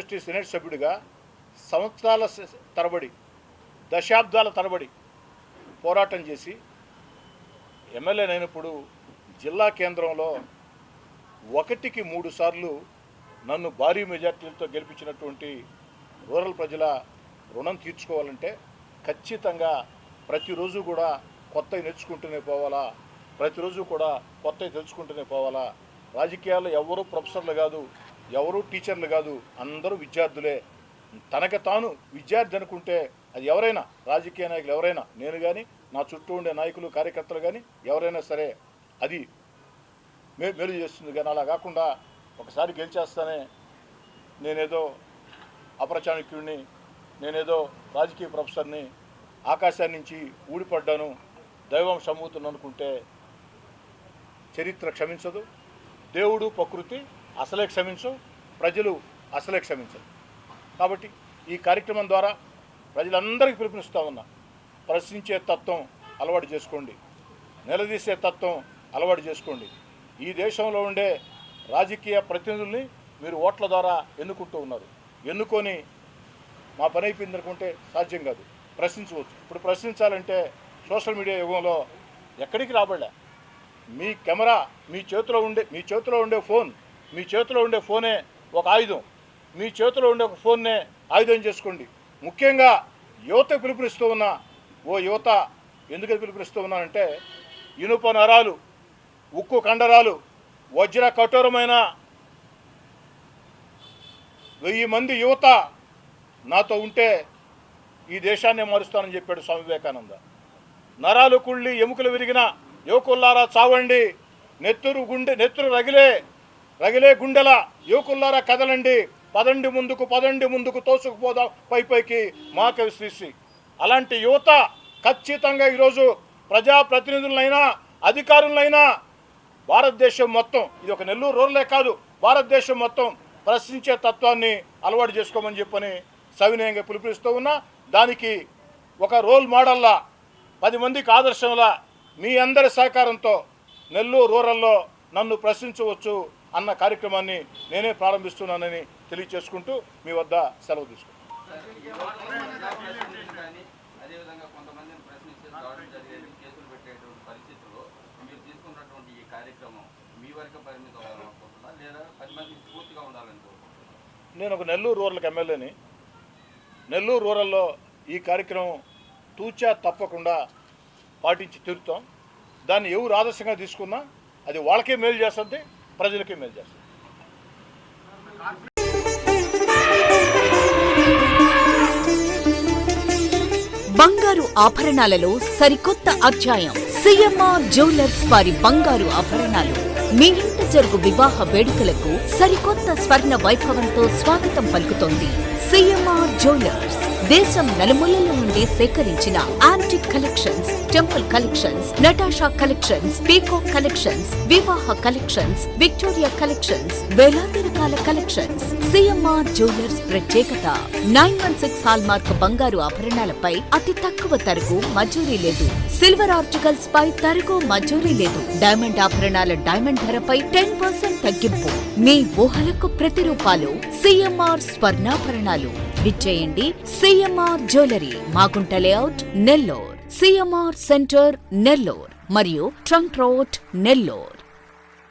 University senate సభ్యుడిగా సంవత్సరాల తరబడి, దశాబ్దాల తరబడి పోరాటం చేసి ఎమ్మెల్యేనైనప్పుడు జిల్లా కేంద్రంలో 1కి 3 సార్లు నన్ను భారీ మెజార్టీలతో గెలిపించినటువంటి రూరల్ ప్రజల రుణం తీర్చుకోవాలంటే ఖచ్చితంగా ప్రతిరోజు కూడా కొత్తవి నేర్చుకుంటూనే పోవాలా, ప్రతిరోజు కూడా కొత్తవి తెలుసుకుంటూనే పోవాలా. రాజకీయాల్లో ఎవరు ప్రొఫెసర్లు కాదు, ఎవరు టీచర్లు కాదు, అందరూ విద్యార్థులే. తనకు తాను విద్యార్థి అనుకుంటే అది ఎవరైనా, రాజకీయ నాయకులు ఎవరైనా, నేను కానీ నా చుట్టూ ఉండే నాయకులు కార్యకర్తలు కానీ ఎవరైనా సరే అది మేలు చేస్తుంది. కానీ అలా కాకుండా ఒకసారి గెలిచేస్తానే నేనేదో అపరచాణక్యుడిని, నేనేదో రాజకీయ ప్రొఫెసర్ని, ఆకాశాన్ని నుంచి ఊడిపడ్డాను, దైవం సమ్ముతున్నాను అనుకుంటే చరిత్ర క్షమించదు, దేవుడు ప్రకృతి అసలే క్షమించు, ప్రజలు అసలే క్షమించదు. కాబట్టి ఈ కార్యక్రమం ద్వారా ప్రజలందరికీ పిలుపునిస్తూ ఉన్నా, ప్రశ్నించే తత్వం అలవాటు చేసుకోండి, నిలదీసే తత్వం అలవాటు చేసుకోండి. ఈ దేశంలో ఉండే రాజకీయ ప్రతినిధుల్ని మీరు ఓట్ల ద్వారా ఎన్నుకుంటూ ఉన్నారు. ఎన్నుకొని మా పని అయిపోయింది అనుకుంటే సాధ్యం కాదు, ప్రశ్నించవచ్చు. ఇప్పుడు ప్రశ్నించాలంటే సోషల్ మీడియా యుగంలో ఎక్కడికి రాబడలే. మీ కెమెరా మీ చేతిలో ఉండే ఫోనే ఒక ఆయుధం. మీ చేతిలో ఉండే ఒక ఫోన్నే ఆయుధం చేసుకోండి. ముఖ్యంగా యువత పిలుపునిస్తూ ఉన్నా. ఓ యువత, ఎందుకు పిలుపునిస్తూ ఉన్నానంటే ఇనుప నరాలు, ఉక్కు కండరాలు, వజ్ర కఠోరమైన 1000 మంది యువత నాతో ఉంటే ఈ దేశాన్ని మారుస్తానని చెప్పాడు స్వామి వివేకానంద. నరాలు కుళ్ళి ఎముకలు విరిగిన యువకుల్లారా చావండి, నెత్తురు రగిలే గుండెల యువకుల్లారా కదలండి, పదండి ముందుకు తోసుకుపోదాం పైకి మాకవి శ్రీశ్రీ. అలాంటి యువత ఖచ్చితంగా ఈరోజు ప్రజాప్రతినిధులైనా అధికారులైనా భారతదేశం మొత్తం, ఇది ఒక నెల్లూరు రూరలే కాదు, భారతదేశం మొత్తం ప్రశ్నించే తత్వాన్ని అలవాటు చేసుకోమని చెప్పని సవినయంగా పిలుపునిస్తూ ఉన్నా. దానికి ఒక రోల్ మోడల్లా, 10 మందికి ఆదర్శంలా మీ అందరి సహకారంతో నెల్లూరు రూరల్లో నన్ను ప్రశ్నించవచ్చు అన్న కార్యక్రమాన్ని నేనే ప్రారంభిస్తున్నానని తెలియచేసుకుంటూ మీ వద్ద సెలవు తీసుకుంటాను. నేను ఒక నెల్లూరు రూరల్కి ఎమ్మెల్యేని. నెల్లూరు రూరల్లో ఈ కార్యక్రమం తూచా తప్పకుండా పాటించి తీరుతాం. దాన్ని ఎవరు ఆదర్శంగా తీసుకున్నా అది వాళ్ళకే మేలు చేస్తుంది, ప్రజలకే మేలు చేస్తుంది. బంగారు ఆభరణాలలో సరికొత్త అధ్యాయం. సిఎంఆర్ జ్యువెలర్స్ వారి బంగారు ఆభరణాలు మీ ఇంట జరుగు వివాహ వేడుకలకు సరికొత్త స్వర్ణ వైభవంతో స్వాగతం పలుకుతోంది. సిఎంఆర్ జ్యువెలర్స్ దేశం నలుమూలల నుండి సేకరించిన antique collections, temple collections, Natasha collections, peacock collections, వివాహ కలెక్షన్స్, విక్టోరియా కలెక్షన్స్, వేలాది రకాల కలెక్షన్స్. సిఎంఆర్ జ్యువెలర్స్ ప్రత్యేకత 916 హాల్మార్క్ బంగారు ఆభరణాలపై అతి తక్కువ తరుగు మజూరీ లేదు. సిల్వర్ ఆర్టికల్స్ పై తరుగు మజూరీ లేదు. డైమండ్ ఆభరణాల డైమండ్ ధరపై 10% తగ్గింపు. మీ ఊహలకు ప్రతిరూపాలు సిఎంఆర్ స్వర్ణాభరణాలు. విచ్చేయండి CMR jewellery, Magunta layout, Nellore, CMR centre, Nellore మరియు ట్రంక్ రోడ్, నెల్లూర్.